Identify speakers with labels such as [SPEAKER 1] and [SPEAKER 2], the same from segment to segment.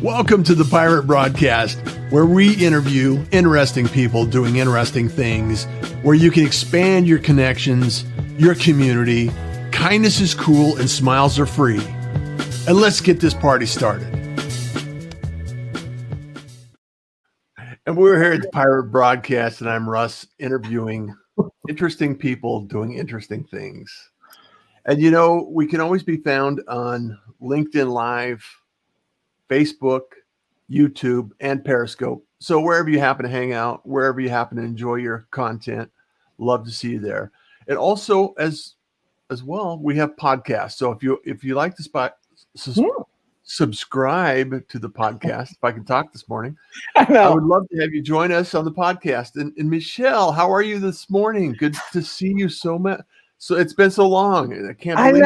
[SPEAKER 1] Welcome to the Pirate Broadcast, where we interview interesting people doing interesting things, where you can expand your connections, your community. Kindness is cool and smiles are free. And let's get this party started. And we're here at the Pirate Broadcast, and I'm Russ, interviewing interesting people doing interesting things. And you know, we can always be found on LinkedIn Live, Facebook, YouTube, and Periscope. So wherever you happen to hang out, wherever you happen to enjoy your content, love to see you there. And also, as well, we have podcasts. So if you like to subscribe to the podcast, if I can talk this morning, I would love to have you join us on the podcast. And Meshell, how are you this morning? Good to see you so much. So it's been so long. I can't believe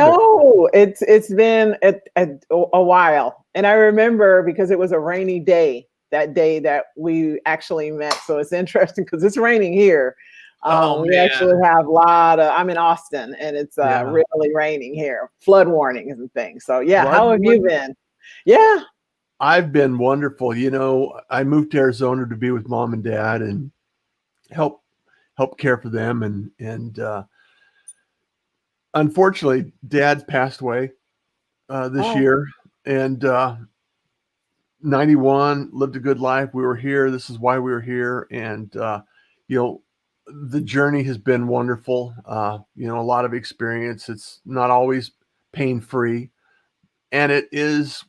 [SPEAKER 1] it.
[SPEAKER 2] It's been a while. And I remember because it was a rainy day, that day that we actually met. So it's interesting because it's raining here. We actually have a lot of, I'm in Austin, and it's really raining here. Flood warnings and things. So how have you been? Yeah.
[SPEAKER 1] I've been wonderful. You know, I moved to Arizona to be with mom and dad and help care for them. And unfortunately, Dad passed away this year, and 91, lived a good life. We were here. This is why we were here. And, you know, the journey has been wonderful. You know, a lot of experience. It's not always pain-free. And it is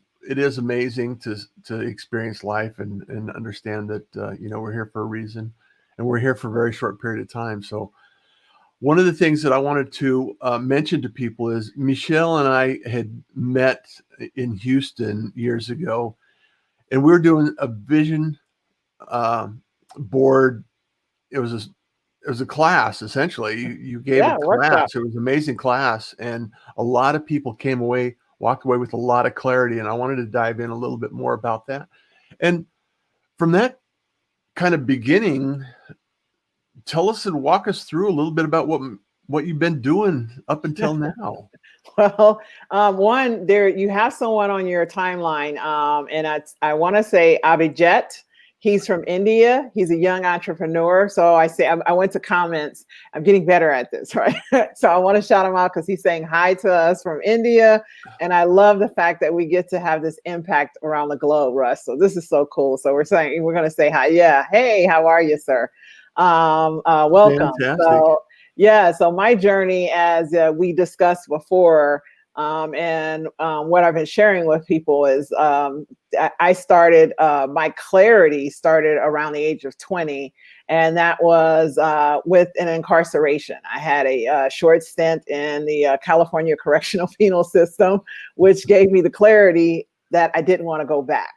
[SPEAKER 1] amazing to experience life and understand that, you know, we're here for a reason, and we're here for a very short period of time. So one of the things that I wanted to mention to people is Meshell and I had met in Houston years ago, and we were doing a vision board. It was a class, essentially. You gave a class.
[SPEAKER 2] Workshop.
[SPEAKER 1] It was an amazing class, and a lot of people walked away with a lot of clarity. And I wanted to dive in a little bit more about that. And from that kind of beginning, tell us and walk us through a little bit about what you've been doing up until now.
[SPEAKER 2] Well, one, you have someone on your timeline, and I want to say Abhijit. He's from India. He's a young entrepreneur. So I went to comments. I'm getting better at this, right? So I want to shout him out because he's saying hi to us from India. And I love the fact that we get to have this impact around the globe, Russ. So this is so cool. So we're going to say hi. Yeah. Hey, how are you, sir? Welcome.
[SPEAKER 1] Fantastic.
[SPEAKER 2] So my journey, as we discussed before, and what I've been sharing with people is I started, my clarity started around the age of 20, and that was with an incarceration. I had a short stint in the California Correctional Penal System, which gave me the clarity that I didn't want to go back.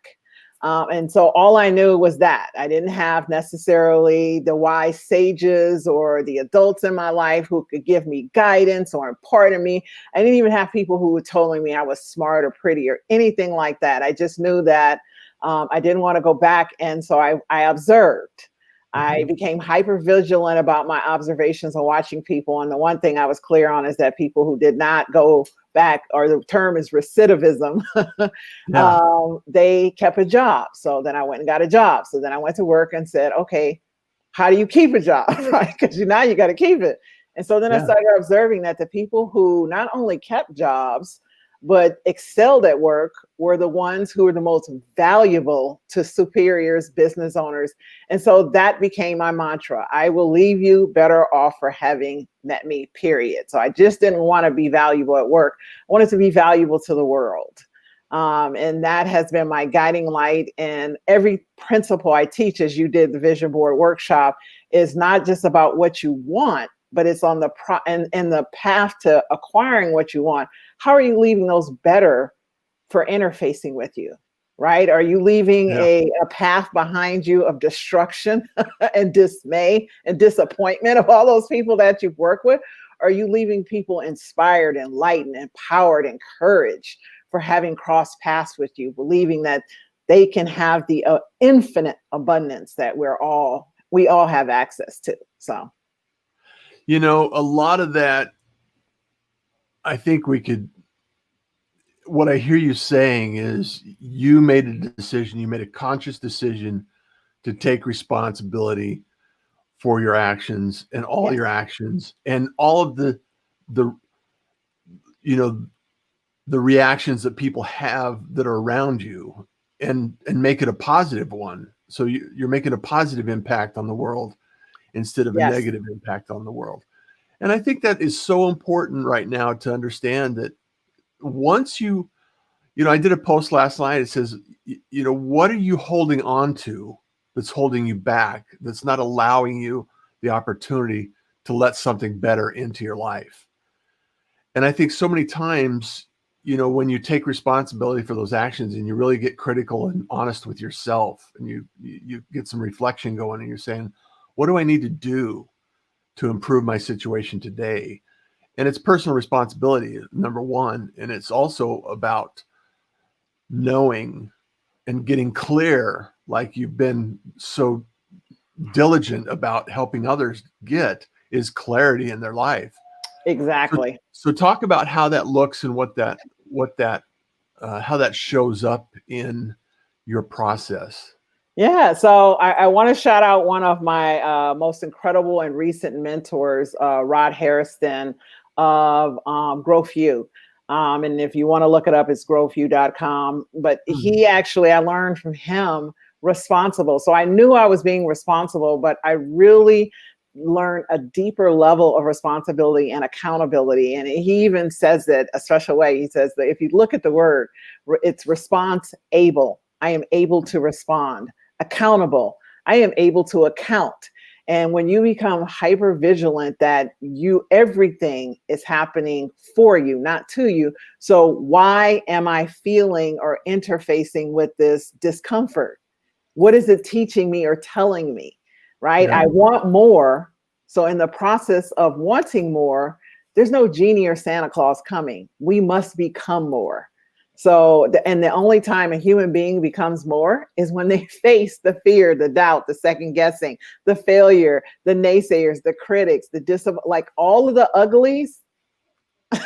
[SPEAKER 2] And so all I knew was that I didn't have necessarily the wise sages or the adults in my life who could give me guidance or impart in me. I didn't even have people who were telling me I was smart or pretty or anything like that. I just knew that I didn't want to go back. And so I observed. I became hyper vigilant about my observations and watching people. And the one thing I was clear on is that people who did not go back, or the term is recidivism, they kept a job. So then I went and got a job. So then I went to work and said, okay, how do you keep a job? Right? Because now you got to keep it. And so then I started observing that the people who not only kept jobs, but excelled at work were the ones who were the most valuable to superiors, business owners. And so that became my mantra. I will leave you better off for having met me, period. So I just didn't want to be valuable at work. I wanted to be valuable to the world. And that has been my guiding light. And every principle I teach, as you did the vision board workshop, is not just about what you want, but it's on the and the path to acquiring what you want. How are you leaving those better for interfacing with you, right? Are you leaving a path behind you of destruction and dismay and disappointment of all those people that you've worked with? Or are you leaving people inspired, enlightened, empowered, encouraged for having crossed paths with you, believing that they can have the infinite abundance that we all have access to? So,
[SPEAKER 1] you know, a lot of that, I think we could what I hear you saying is you made a decision, you made a conscious decision to take responsibility for your actions and all
[SPEAKER 2] Yes,
[SPEAKER 1] your actions and all of the you know the reactions that people have that are around you, and make it a positive one. So you're making a positive impact on the world instead of a
[SPEAKER 2] yes,
[SPEAKER 1] negative impact on the world. And I think that is so important right now to understand that once I did a post last night. It says, what are you holding on to that's holding you back, that's not allowing you the opportunity to let something better into your life? And I think so many times, when you take responsibility for those actions and you really get critical and honest with yourself, and you get some reflection going, and you're saying, what do I need to do to improve my situation today? And it's personal responsibility, number one. And it's also about knowing and getting clear, like you've been so diligent about helping others get, is clarity in their life. So,
[SPEAKER 2] exactly.
[SPEAKER 1] so talk about how that looks and what that how that shows up in your process.
[SPEAKER 2] Yeah, so I want to shout out one of my most incredible and recent mentors, Rod Harrison of Growth You. And if you want to look it up, it's growthyou.com. But
[SPEAKER 1] Hmm.
[SPEAKER 2] he actually, I learned from him responsible. So I knew I was being responsible, but I really learned a deeper level of responsibility and accountability. And he even says it a special way. He says that if you look at the word, it's response able. I am able to respond. Accountable. I am able to account. And when you become hyper vigilant that everything is happening for you, not to you. So why am I feeling or interfacing with this discomfort? What is it teaching me or telling me? Right?
[SPEAKER 1] Yeah.
[SPEAKER 2] I want more. So in the process of wanting more, there's no genie or Santa Claus coming. We must become more. So, and the only time a human being becomes more is when they face the fear, the doubt, the second guessing, the failure, the naysayers, the critics, like all of the uglies.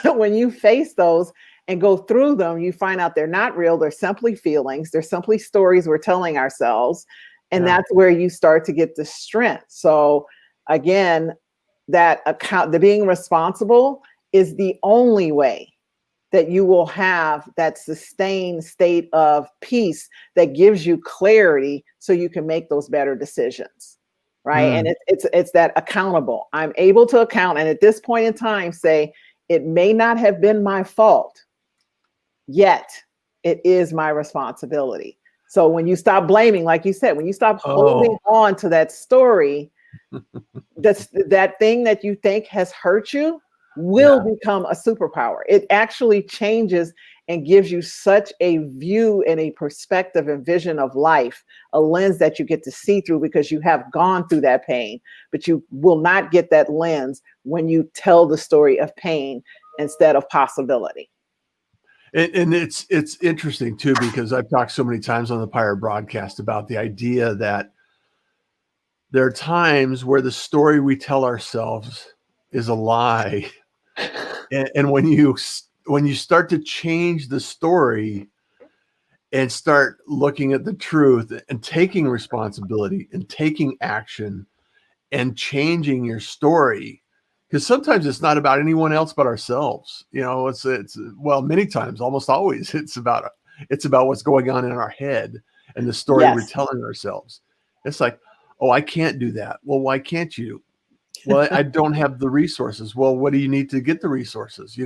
[SPEAKER 2] When you face those and go through them, you find out they're not real. They're simply feelings. They're simply stories we're telling ourselves. And
[SPEAKER 1] Yeah.
[SPEAKER 2] that's where you start to get the strength. So again, the being responsible is the only way that you will have that sustained state of peace that gives you clarity so you can make those better decisions. Right. And
[SPEAKER 1] Mm.
[SPEAKER 2] it's that accountable. I'm able to account. And at this point in time, say, it may not have been my fault, yet it is my responsibility. So when you stop blaming, like you said, when you stop holding
[SPEAKER 1] Oh,
[SPEAKER 2] on to that story, that thing that you think has hurt you will
[SPEAKER 1] yeah.
[SPEAKER 2] become a superpower. It actually changes and gives you such a view and a perspective and vision of life, a lens that you get to see through because you have gone through that pain. But you will not get that lens when you tell the story of pain instead of possibility.
[SPEAKER 1] And it's interesting too, because I've talked so many times on the Pirate broadcast about the idea that there are times where the story we tell ourselves is a lie. And when you start to change the story and start looking at the truth and taking responsibility and taking action and changing your story, because sometimes it's not about anyone else but ourselves. It's well, many times, almost always, it's about what's going on in our head and the story we're
[SPEAKER 2] Yes.
[SPEAKER 1] telling ourselves. It's like, oh, I can't do that. Well, why can't you? Well, I don't have the resources. Well, what do you need to get the resources?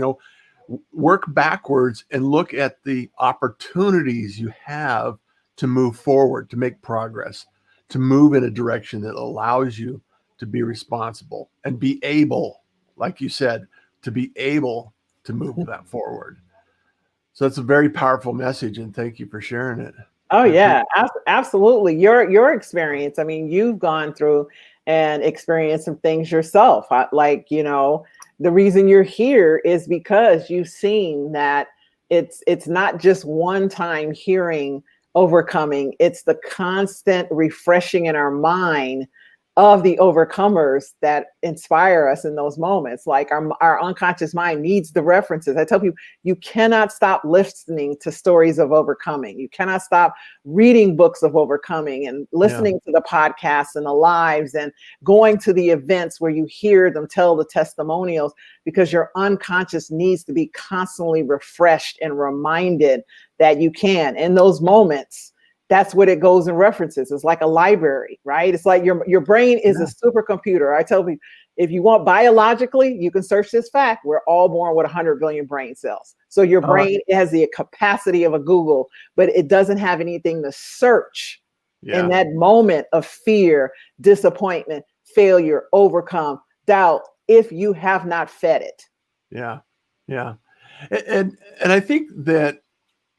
[SPEAKER 1] Work backwards and look at the opportunities you have to move forward, to make progress, to move in a direction that allows you to be responsible and be able, like you said, to be able to move that forward. So it's a very powerful message, and thank you for sharing it.
[SPEAKER 2] Oh
[SPEAKER 1] I
[SPEAKER 2] yeah,
[SPEAKER 1] appreciate.
[SPEAKER 2] absolutely. Your experience. I mean, you've gone through and experienced some things yourself. Like the reason you're here is because you've seen that it's not just one time hearing overcoming. It's the constant refreshing in our mind of the overcomers that inspire us in those moments. Like our unconscious mind needs the references. I tell people, you cannot stop listening to stories of overcoming. You cannot stop reading books of overcoming and listening to the podcasts and the lives and going to the events where you hear them tell the testimonials, because your unconscious needs to be constantly refreshed and reminded that you can. In those moments, that's what it goes and references. It's like a library, right? It's like your brain is a supercomputer. I tell people, if you want biologically, you can search this fact. We're all born with 100 billion brain cells. So your brain has the capacity of a Google, but it doesn't have anything to search in that moment of fear, disappointment, failure, overcome, doubt, if you have not fed it.
[SPEAKER 1] Yeah. Yeah. And I think that,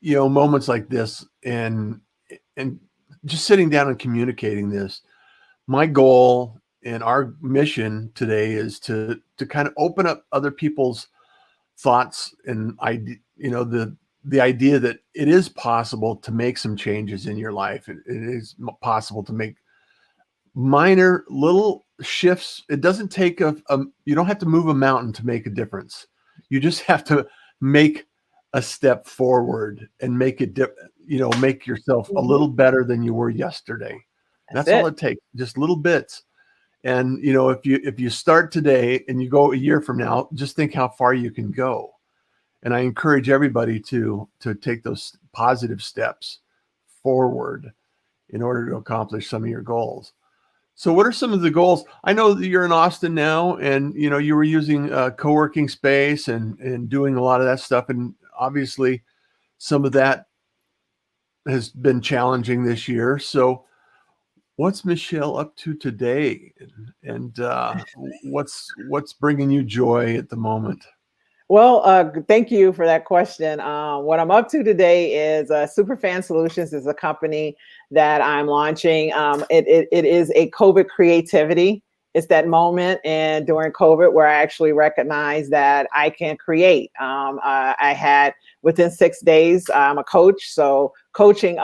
[SPEAKER 1] moments like this and just sitting down and communicating this, my goal and our mission today is to kind of open up other people's thoughts and the idea that it is possible to make some changes in your life. It is possible to make minor little shifts. It doesn't take you don't have to move a mountain to make a difference. You just have to make a step forward and make it make yourself a little better than you were yesterday. That's all it takes, just little bits. And if you start today and you go a year from now, just think how far you can go. And I encourage everybody to take those positive steps forward in order to accomplish some of your goals. So what are some of the goals? I know that you're in Austin now, and you were using a co-working space and doing a lot of that stuff, and obviously some of that has been challenging this year. So what's Meshell up to today, and what's bringing you joy at the moment?
[SPEAKER 2] Well, thank you for that question. What I'm up to today is SupeFan Solutions is a company that I'm launching. It is a COVID creativity. It's that moment and during COVID where I actually recognized that I can create. I had within 6 days, I'm a coach. So coaching,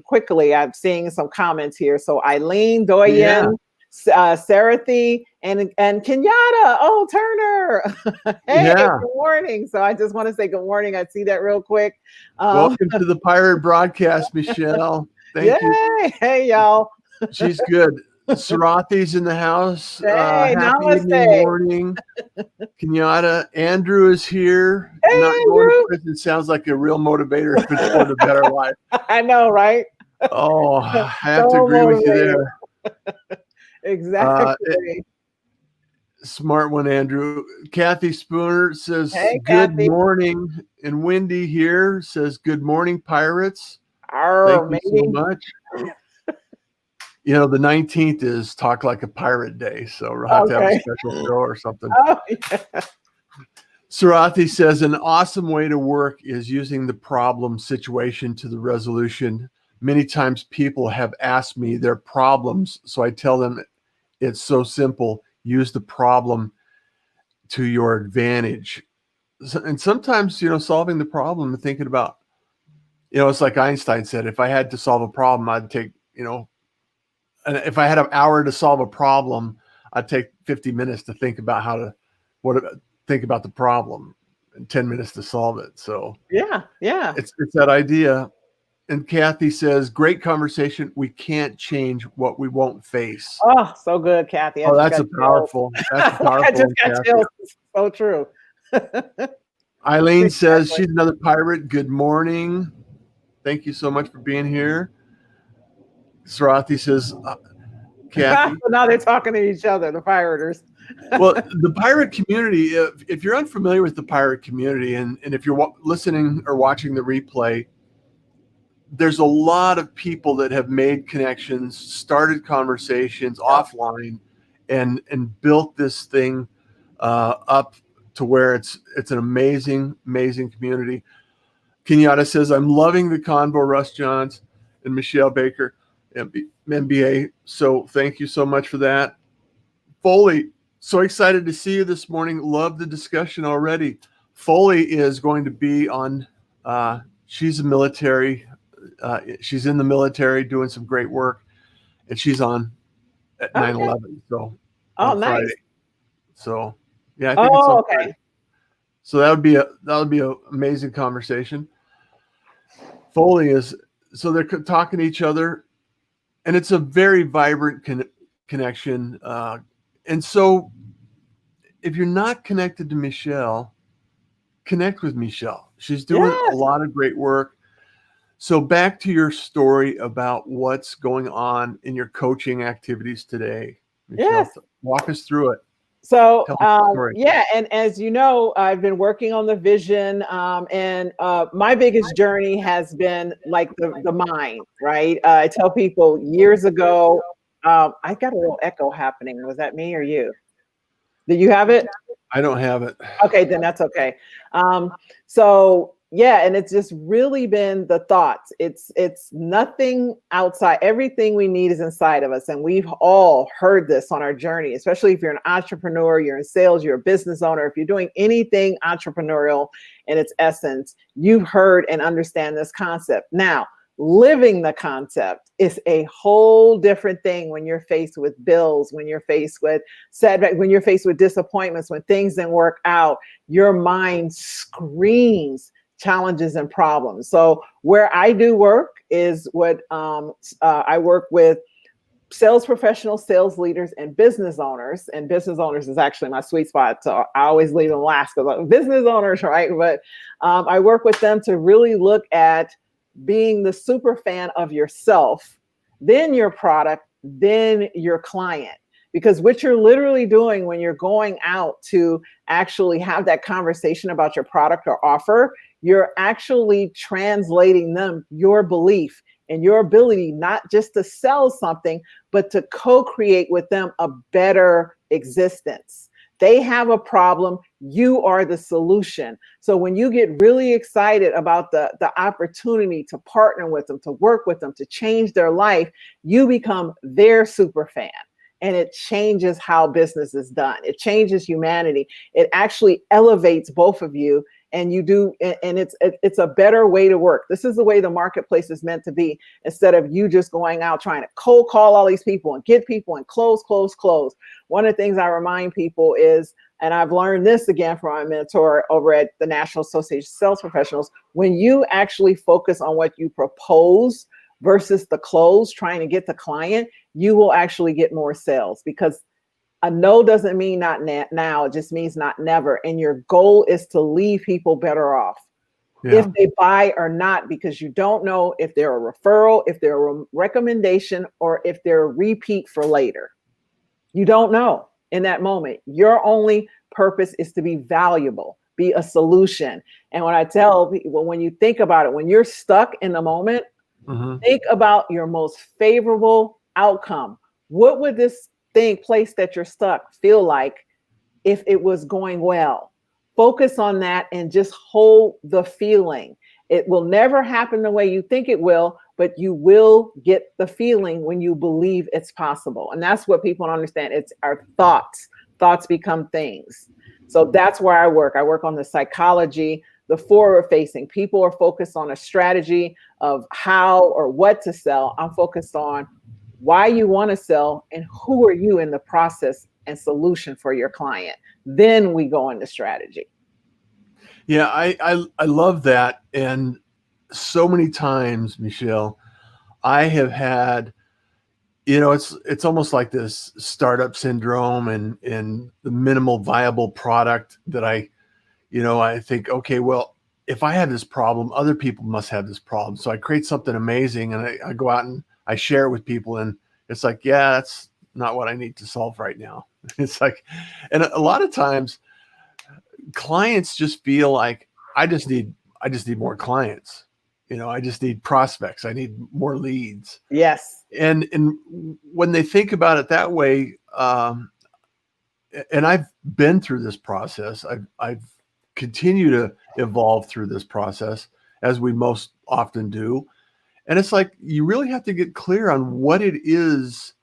[SPEAKER 2] quickly, I'm seeing some comments here. So Eileen Doyen, Sarathi, and Kenyatta, Turner. Hey, good morning. So I just want to say good morning. I see that real quick.
[SPEAKER 1] Welcome to the Pirate Broadcast, Meshell. Thank you.
[SPEAKER 2] Hey, y'all.
[SPEAKER 1] She's good. Sarathi's in the house.
[SPEAKER 2] Hey,
[SPEAKER 1] happy
[SPEAKER 2] namaste.
[SPEAKER 1] evening, morning. Kenyatta. Andrew is here.
[SPEAKER 2] Hey,
[SPEAKER 1] Not
[SPEAKER 2] Andrew.
[SPEAKER 1] going to prison sounds like a real motivator toward a better life.
[SPEAKER 2] I know, right?
[SPEAKER 1] Oh, I have to agree with you there.
[SPEAKER 2] Exactly.
[SPEAKER 1] Smart one, Andrew. Kathy Spooner says,
[SPEAKER 2] hey,
[SPEAKER 1] good
[SPEAKER 2] Kathy.
[SPEAKER 1] morning. And Wendy here says, good morning, Pirates. Thank you so much. The 19th is Talk Like a Pirate Day, so we'll have to have a special show or something.
[SPEAKER 2] Oh, yeah.
[SPEAKER 1] Sarathi says, an awesome way to work is using the problem situation to the resolution. Many times people have asked me their problems, so I tell them it's so simple. Use the problem to your advantage. And sometimes, solving the problem and thinking about, it's like Einstein said, if I had to solve a problem, I'd take, and if I had an hour to solve a problem, I'd take 50 minutes to think about think about the problem and 10 minutes to solve it. So
[SPEAKER 2] yeah.
[SPEAKER 1] It's that idea. And Kathy says, great conversation. We can't change what we won't face.
[SPEAKER 2] Oh, so good, Kathy.
[SPEAKER 1] That's powerful.
[SPEAKER 2] I just got chills. So true.
[SPEAKER 1] Eileen says she's another pirate. Good morning. Thank you so much for being here. Sarathi says, Kathy.
[SPEAKER 2] Now they're talking to each other, the piraters.
[SPEAKER 1] Well, the pirate community, if you're unfamiliar with the pirate community, and if you're listening or watching the replay, there's a lot of people that have made connections, started conversations offline, and built this thing up to where it's an amazing community. Kenyatta says, I'm loving the convo, Russ Johns and Meshell Baker, MBA. So thank you so much for that. Foley, so excited to see you this morning. Love the discussion already. Foley is going to be on, she's a military, she's in the military doing some great work, and she's on at
[SPEAKER 2] Okay.
[SPEAKER 1] 9/11. So
[SPEAKER 2] Oh,
[SPEAKER 1] on Friday.
[SPEAKER 2] nice.
[SPEAKER 1] So yeah, I think it's
[SPEAKER 2] Oh,
[SPEAKER 1] on
[SPEAKER 2] okay.
[SPEAKER 1] Friday. So that would be a amazing conversation. Foley is so they're talking to each other, and it's a very vibrant connection. And so if you're not connected to Meshell, connect with Meshell. She's doing a
[SPEAKER 2] Yes.
[SPEAKER 1] lot of great work. So back to your story about what's going on in your coaching activities today,
[SPEAKER 2] Yes.
[SPEAKER 1] Meshell. Walk us through it.
[SPEAKER 2] So,
[SPEAKER 1] Tell us the story.
[SPEAKER 2] yeah, and as you know, I've been working on the vision, and my biggest journey has been like the mind, right? I tell people years ago, I got a little echo happening. Was that me or you? Did you have it?
[SPEAKER 1] I don't have it.
[SPEAKER 2] Okay, then that's okay. So yeah, and it's just really been the thoughts. It's nothing outside. Everything we need is inside of us, and we've all heard this on our journey. Especially if you're an entrepreneur, you're in sales, you're a business owner. If you're doing anything entrepreneurial in its essence, you've heard and understand this concept. Now, living the concept is a whole different thing when you're faced with bills, when you're faced with setback, when you're faced with disappointments, when things didn't work out, your mind screams challenges and problems. So where I do work is what I work with sales professionals, sales leaders, and business owners. And business owners is actually my sweet spot. So I always leave them last because I'm business owners, right? But I work with them to really look at being the super fan of yourself, then your product, then your client. Because what you're literally doing when you're going out to actually have that conversation about your product or offer, you're actually translating them your belief and your ability not just to sell something, but to co-create with them a better existence. They have a problem, you are the solution. So when you get really excited about the opportunity to partner with them, to work with them, to change their life, you become their super fan. And it changes how business is done. It changes humanity. It actually elevates both of you, and you do, and it's a better way to work. This is the way the marketplace is meant to be. Instead of you just going out trying to cold call all these people and get people and close. One of the things I remind people is, and I've learned this again from my mentor over at the National Association of Sales Professionals, when you actually focus on what you propose versus the close, trying to get the client, you will actually get more sales, because a no doesn't mean not now, it just means not never. And your goal is to leave people better off.
[SPEAKER 1] Yeah.
[SPEAKER 2] If they buy or not, because you don't know if they're a referral, if they're a recommendation, or if they're a repeat for later. You don't know in that moment. Your only purpose is to be valuable, be a solution. And when I tell people, when you think about it, when you're stuck in the moment, think about your most favorable outcome. What would this place that you're stuck feel like if it was going well? Focus on that and just hold the feeling. It will never happen the way you think it will, but you will get the feeling when you believe it's possible. And that's what people don't understand. It's our thoughts. Thoughts become things. So that's where I work. I work on the psychology, the forward facing. People are focused on a strategy of how or what to sell. I'm focused on why you want to sell and who are you in the process and solution for your client. Then we go into strategy.
[SPEAKER 1] Yeah, I love that. And so many times, Meshell, I have had, it's almost like this startup syndrome and the minimal viable product that I think, okay, well, if I have this problem, other people must have this problem. So I create something amazing and I go out and I share it with people, and it's like, yeah, that's not what I need to solve right now. It's like, and a lot of times clients just feel like I just need more clients. I just need prospects. I need more leads.
[SPEAKER 2] Yes.
[SPEAKER 1] And when they think about it that way, and I've been through this process. I've continued to evolve through this process, as we most often do. And it's like you really have to get clear on what it is,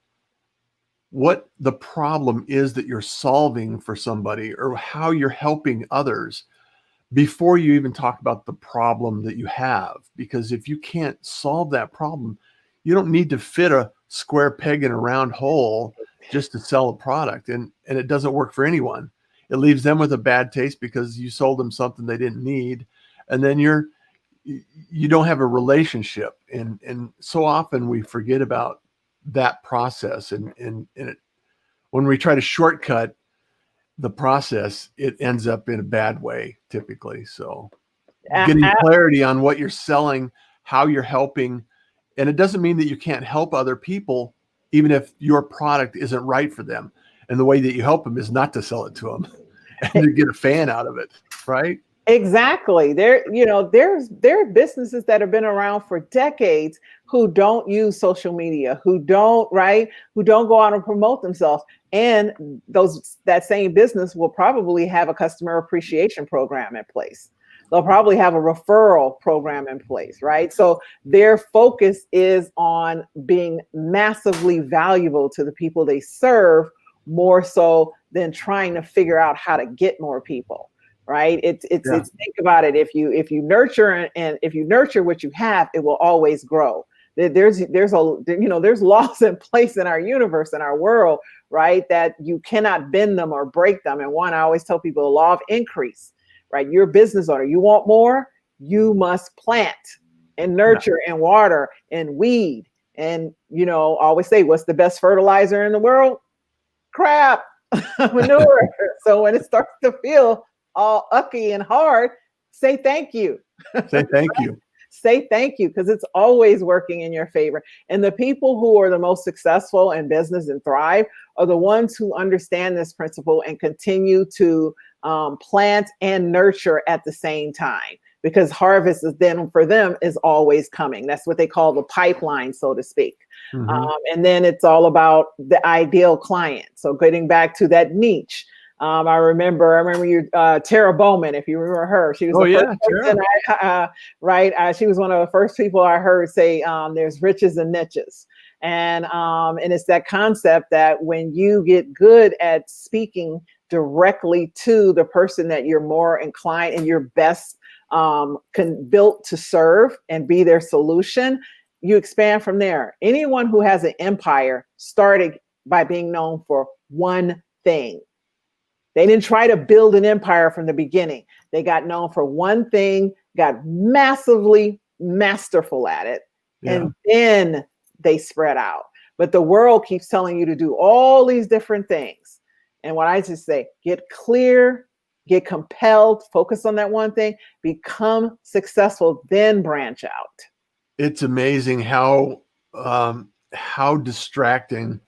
[SPEAKER 1] what the problem is that you're solving for somebody, or how you're helping others, before you even talk about the problem that you have. Because if you can't solve that problem, you don't need to fit a square peg in a round hole just to sell a product, and it doesn't work for anyone. It leaves them with a bad taste because you sold them something they didn't need, and then you don't have a relationship. And so often we forget about that process, and when we try to shortcut the process, it ends up in a bad way typically. So
[SPEAKER 2] A-
[SPEAKER 1] getting
[SPEAKER 2] a-
[SPEAKER 1] clarity on what you're selling, how you're helping, and it doesn't mean that you can't help other people, even if your product isn't right for them. And the way that you help them is not to sell it to them and to get a fan out of it, right?
[SPEAKER 2] Exactly. There are businesses that have been around for decades who don't use social media, who don't go out and promote themselves. And that same business will probably have a customer appreciation program in place. They'll probably have a referral program in place, right? So their focus is on being massively valuable to the people they serve, more so than trying to figure out how to get more people, right?
[SPEAKER 1] Yeah.
[SPEAKER 2] It's think about it. If you nurture, and if you nurture what you have, it will always grow. There's laws in place in our universe, in our world, right, that you cannot bend them or break them. And one, I always tell people, the law of increase, right? You're a business owner, you want more, you must plant and
[SPEAKER 1] Yeah.
[SPEAKER 2] nurture and water and weed. And I always say, what's the best fertilizer in the world? Crap. Manure. So when it starts to feel all ucky and hard, say thank you.
[SPEAKER 1] Say thank you.
[SPEAKER 2] Say thank you, because it's always working in your favor. And the people who are the most successful in business and thrive are the ones who understand this principle and continue to plant and nurture at the same time, because harvest is then for them is always coming. That's what they call the pipeline, so to speak.
[SPEAKER 1] Mm-hmm.
[SPEAKER 2] And then it's all about the ideal client. So getting back to that niche. I remember you, Tara Bowman, if you remember her. She was
[SPEAKER 1] Oh
[SPEAKER 2] the first
[SPEAKER 1] yeah,
[SPEAKER 2] person,
[SPEAKER 1] sure.
[SPEAKER 2] right? She was one of the first people I heard say, there's riches and niches. And it's that concept that when you get good at speaking directly to the person that you're more inclined and you're best built to serve and be their solution, you expand from there. Anyone who has an empire started by being known for one thing. They didn't try to build an empire from the beginning. They got known for one thing, got massively masterful at it,
[SPEAKER 1] Yeah.
[SPEAKER 2] and then they spread out. But the world keeps telling you to do all these different things. And what I just say, get clear, get compelled, focus on that one thing, become successful, then branch out.
[SPEAKER 1] It's amazing how distracting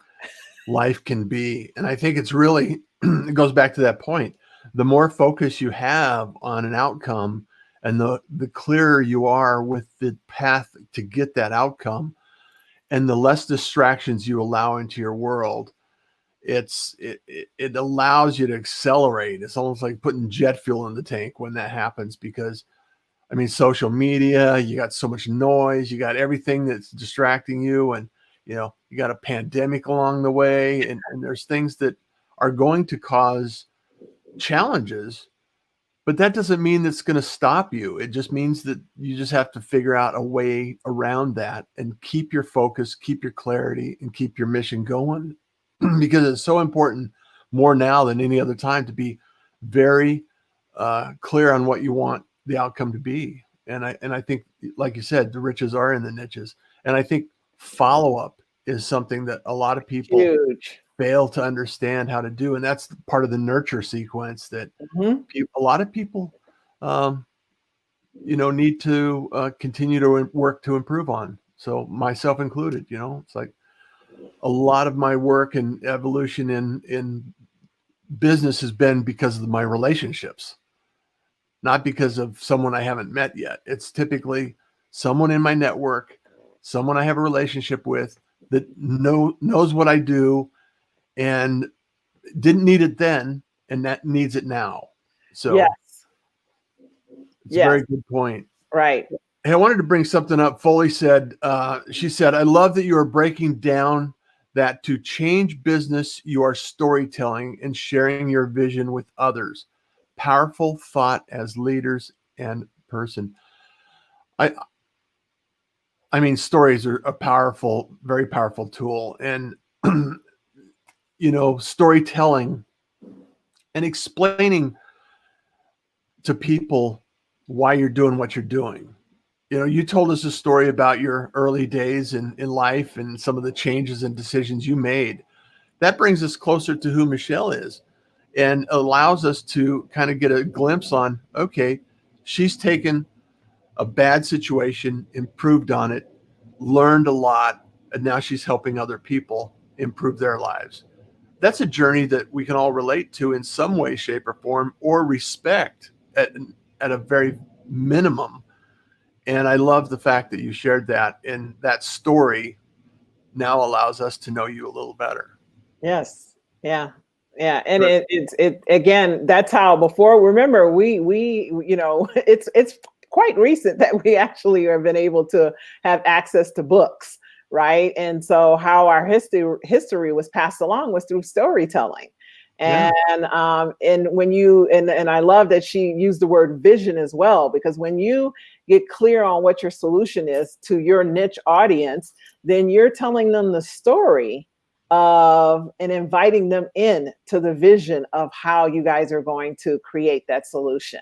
[SPEAKER 1] life can be. And I think it's really it goes back to that point. The more focus you have on an outcome, and the clearer you are with the path to get that outcome, and the less distractions you allow into your world, it allows you to accelerate. It's almost like putting jet fuel in the tank when that happens, because I mean, social media, you got so much noise, you got everything that's distracting you, and you got a pandemic along the way, and there's things that are going to cause challenges, but that doesn't mean that's going to stop you. It just means that you just have to figure out a way around that and keep your focus, keep your clarity, and keep your mission going, because it's so important more now than any other time to be very clear on what you want the outcome to be. And I think, like you said, the riches are in the niches. And I think follow up is something that a lot of people
[SPEAKER 2] Huge.
[SPEAKER 1] fail to understand how to do, and that's part of the nurture sequence that
[SPEAKER 2] Mhm.
[SPEAKER 1] a lot of people, um, need to continue to work to improve on. So myself included. It's like a lot of my work and evolution in business has been because of my relationships, not because of someone I haven't met yet. It's typically someone in my network, someone I have a relationship with that knows what I do and didn't need it then, and that needs it now. So
[SPEAKER 2] Yes.
[SPEAKER 1] it's a
[SPEAKER 2] Yes.
[SPEAKER 1] very good point.
[SPEAKER 2] Right.
[SPEAKER 1] Hey, I wanted to bring something up. Foley said, she said, I love that you are breaking down that to change business, you are storytelling and sharing your vision with others. Powerful thought as leaders and person. I I mean, stories are a powerful, very powerful tool. And storytelling and explaining to people why you're doing what you're doing. You told us a story about your early days in life and some of the changes and decisions you made. That brings us closer to who Meshell is and allows us to kind of get a glimpse on, okay, she's taken a bad situation, improved on it, learned a lot, and now she's helping other people improve their lives. That's a journey that we can all relate to in some way, shape, or form, or respect at a very minimum. And I love the fact that you shared that, and that story now allows us to know you a little better.
[SPEAKER 2] Yes. Yeah. Yeah. And it again, that's how before, remember, we it's quite recent that we actually have been able to have access to books, right? And so how our history was passed along was through storytelling.
[SPEAKER 1] Yeah.
[SPEAKER 2] And when you and I love that she used the word vision as well, because when you get clear on what your solution is to your niche audience, then you're telling them the story of and inviting them in to the vision of how you guys are going to create that solution.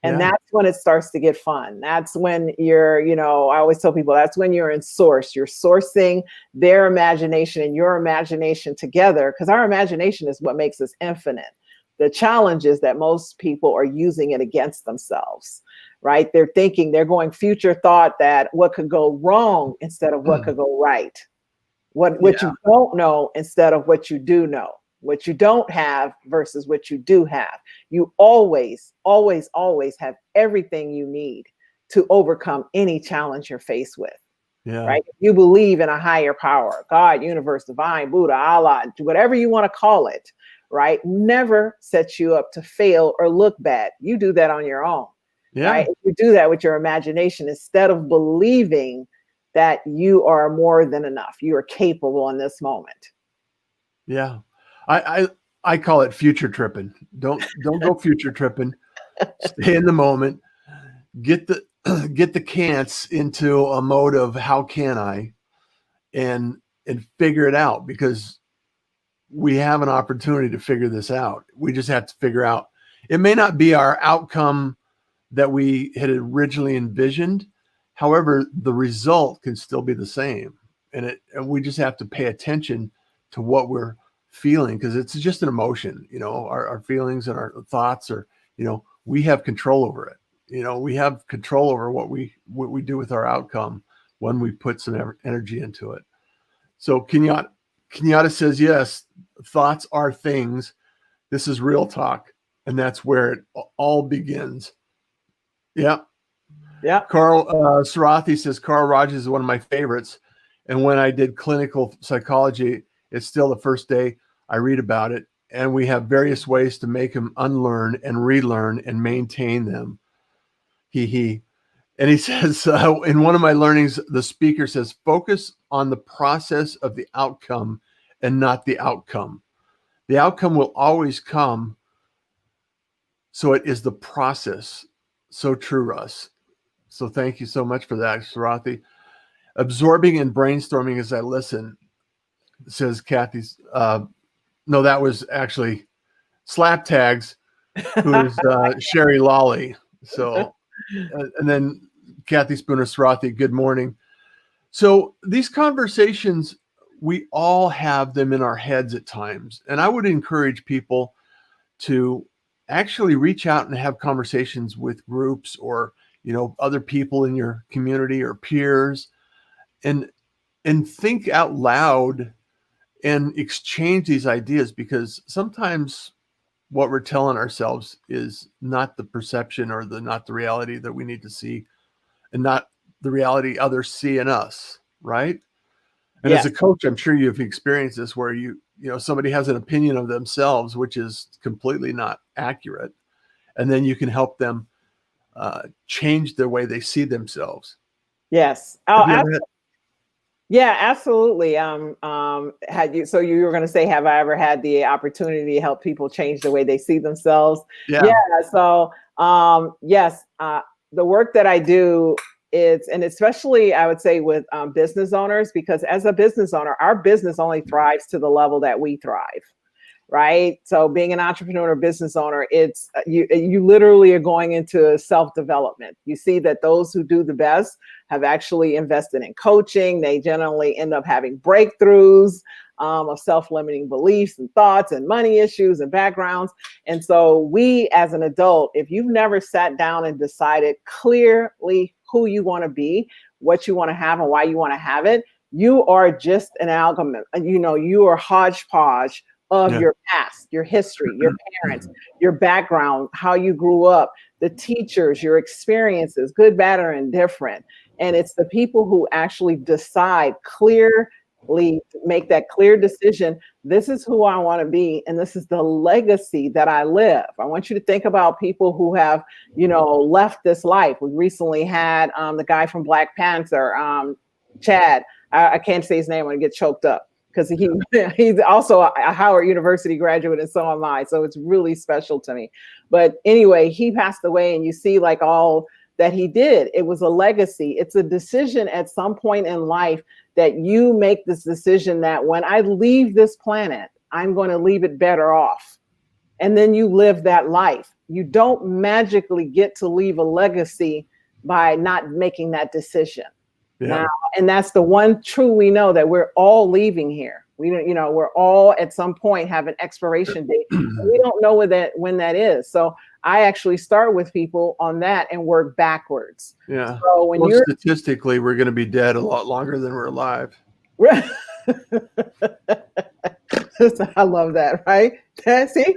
[SPEAKER 2] And
[SPEAKER 1] Yeah.
[SPEAKER 2] that's when it starts to get fun. That's when you're, I always tell people that's when you're in source. You're sourcing their imagination and your imagination together, because our imagination is what makes us infinite. The challenge is that most people are using it against themselves, right? They're going future thought that what could go wrong instead of what could go right. What you don't know instead of what you do know, what you don't have versus what you do have. You always, always, always have everything you need to overcome any challenge you're faced with.
[SPEAKER 1] Yeah.
[SPEAKER 2] Right? If you believe in a higher power, God, universe, divine, Buddha, Allah, whatever you want to call it, right? Never sets you up to fail or look bad. You do that on your own.
[SPEAKER 1] Yeah.
[SPEAKER 2] Right? If you do that with your imagination, instead of believing that you are more than enough, you are capable in this moment.
[SPEAKER 1] Yeah. I call it future tripping. Don't go future tripping. Stay in the moment. Get the get the can'ts into a mode of how can I, and figure it out, because we have an opportunity to figure this out. We just have to figure out. It may not be our outcome that we had originally envisioned. However, the result can still be the same. And we just have to pay attention to what we're feeling, because it's just an emotion. Our feelings and our thoughts are, we have control over it. We have control over what we do with our outcome when we put some energy into it. So Kenyatta says, yes, thoughts are things. This is real talk. And that's where it all begins. Yeah.
[SPEAKER 2] Yeah.
[SPEAKER 1] Carl Sarathi says, Carl Rogers is one of my favorites. And when I did clinical psychology, it's still the first day I read about it. And we have various ways to make him unlearn and relearn and maintain them. He. And he says, in one of my learnings, the speaker says, focus on the process of the outcome and not the outcome. The outcome will always come. So it is the process. So true, Russ. So thank you so much for that, Sarathi. Absorbing and brainstorming as I listen, says Kathy's. No, that was actually Slap Tags, who is Sherry Lawley. So, and then Kathy Spooner Sarathi, good morning. So these conversations, we all have them in our heads at times. And I would encourage people to actually reach out and have conversations with groups or other people in your community or peers, and think out loud and exchange these ideas, because sometimes what we're telling ourselves is not the perception or not the reality that we need to see, and not the reality others see in us, right? And
[SPEAKER 2] Yes.
[SPEAKER 1] as a coach, I'm sure you've experienced this, where somebody has an opinion of themselves which is completely not accurate, and then you can help them change the way they see themselves.
[SPEAKER 2] Yes. Oh, yeah, absolutely. So you were going to say, have I ever had the opportunity to help people change the way they see themselves?
[SPEAKER 1] Yeah.
[SPEAKER 2] So, yes, the work that I do And especially I would say with business owners, because as a business owner, our business only thrives to the level that we thrive. Right. So being an entrepreneur or business owner, it's you literally are going into self-development. You see that those who do the best have actually invested in coaching. They generally end up having breakthroughs of self-limiting beliefs and thoughts and money issues and backgrounds. And so we, as an adult, if you've never sat down and decided clearly who you want to be, what you want to have and why you want to have it, you are just an amalgam. You are hodgepodge of your past, your history, your parents, your background, how you grew up, the teachers, your experiences, good, bad, or indifferent. And it's the people who actually decide clearly, make that clear decision. This is who I want to be, and this is the legacy that I live. I want you to think about people who have, left this life. We recently had the guy from Black Panther, Chad. I can't say his name, I'm gonna get choked up. Because he's also a Howard University graduate, and so am I. So it's really special to me. But anyway, he passed away, and you see like all that he did. It was a legacy. It's a decision at some point in life that you make this decision that when I leave this planet, I'm going to leave it better off. And then you live that life. You don't magically get to leave a legacy by not making that decision. Yeah. Now, and that's the one true we know, that we're all leaving here. We're all at some point have an expiration date. We don't know when that is. So I actually start with people on that and work backwards.
[SPEAKER 1] Yeah. So statistically, we're going to be dead a lot longer than we're alive.
[SPEAKER 2] I love that. Right? See,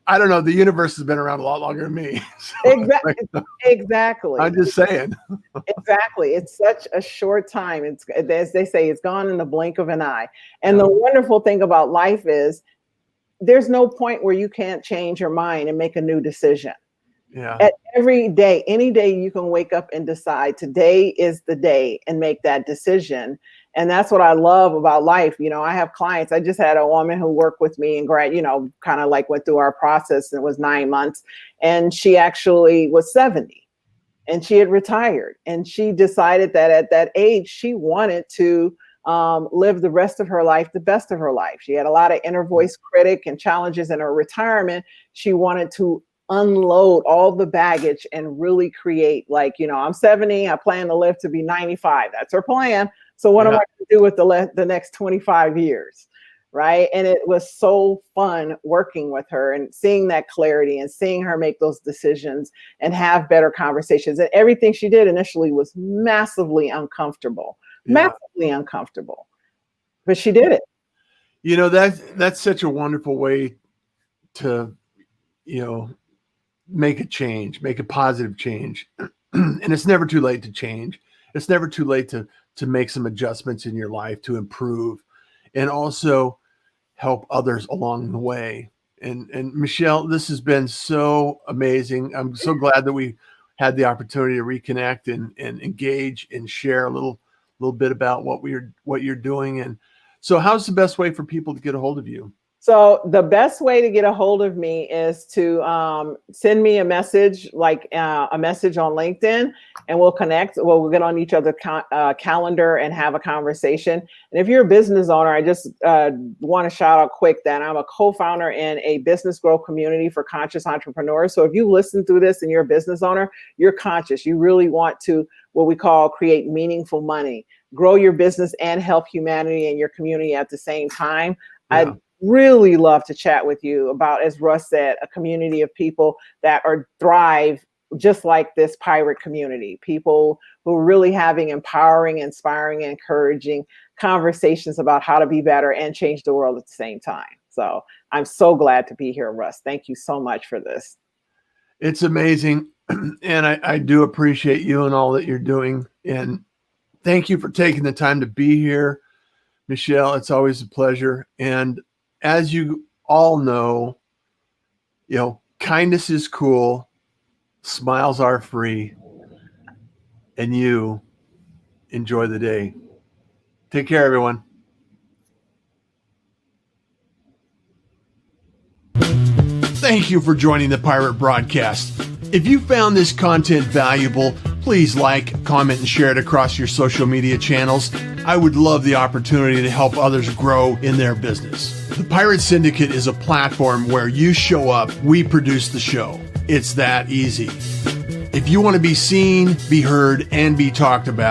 [SPEAKER 1] I don't know. The universe has been around a lot longer than me.
[SPEAKER 2] So exactly.
[SPEAKER 1] I'm just saying.
[SPEAKER 2] Exactly. It's such a short time. It's, as they say, it's gone in the blink of an eye. And the wonderful thing about life is there's no point where you can't change your mind and make a new decision.
[SPEAKER 1] Yeah.
[SPEAKER 2] At every day, any day you can wake up and decide today is the day and make that decision. And that's what I love about life. I have clients. I just had a woman who worked with me and kind of like went through our process, and it was 9 months. And she actually was 70 and she had retired. And she decided that at that age, she wanted to live the rest of her life, the best of her life. She had a lot of inner voice critic and challenges in her retirement. She wanted to unload all the baggage and really create, I'm 70, I plan to live to be 95. That's her plan. So what am I going to do with the next 25 years? Right. And it was so fun working with her and seeing that clarity and seeing her make those decisions and have better conversations. And everything she did initially was massively uncomfortable, but she did it.
[SPEAKER 1] That's such a wonderful way to, make a change, make a positive change. And it's never too late to change. It's never too late to make some adjustments in your life to improve and also help others along the way. And Meshell, this has been so amazing. I'm so glad that we had the opportunity to reconnect and engage and share a little bit about what you're doing. And so how's the best way for people to get a hold of you?
[SPEAKER 2] So the best way to get a hold of me is to send me a message, a message on LinkedIn, and we'll connect. We'll get on each other's calendar and have a conversation. And if you're a business owner, I just want to shout out quick that I'm a co-founder in a business growth community for conscious entrepreneurs. So if you listen through this and you're a business owner, you're conscious. You really want to, what we call, create meaningful money, grow your business and help humanity and your community at the same time. Yeah. I'd really love to chat with you about, as Russ said, a community of people that thrive just like this pirate community, people who are really having empowering, inspiring, and encouraging conversations about how to be better and change the world at the same time. So I'm so glad to be here, Russ. Thank you so much for this.
[SPEAKER 1] It's amazing. And I do appreciate you and all that you're doing. And thank you for taking the time to be here, Meshell. It's always a pleasure. And as you all know, kindness is cool, smiles are free, and you enjoy the day. Take care, everyone. Thank you for joining the Pirate Broadcast. If you found this content valuable, Please like, comment, and share it across your social media channels. I would love the opportunity to help others grow in their business. The Pirate Syndicate is a platform where you show up, we produce the show. It's that easy. If you want to be seen, be heard, and be talked about,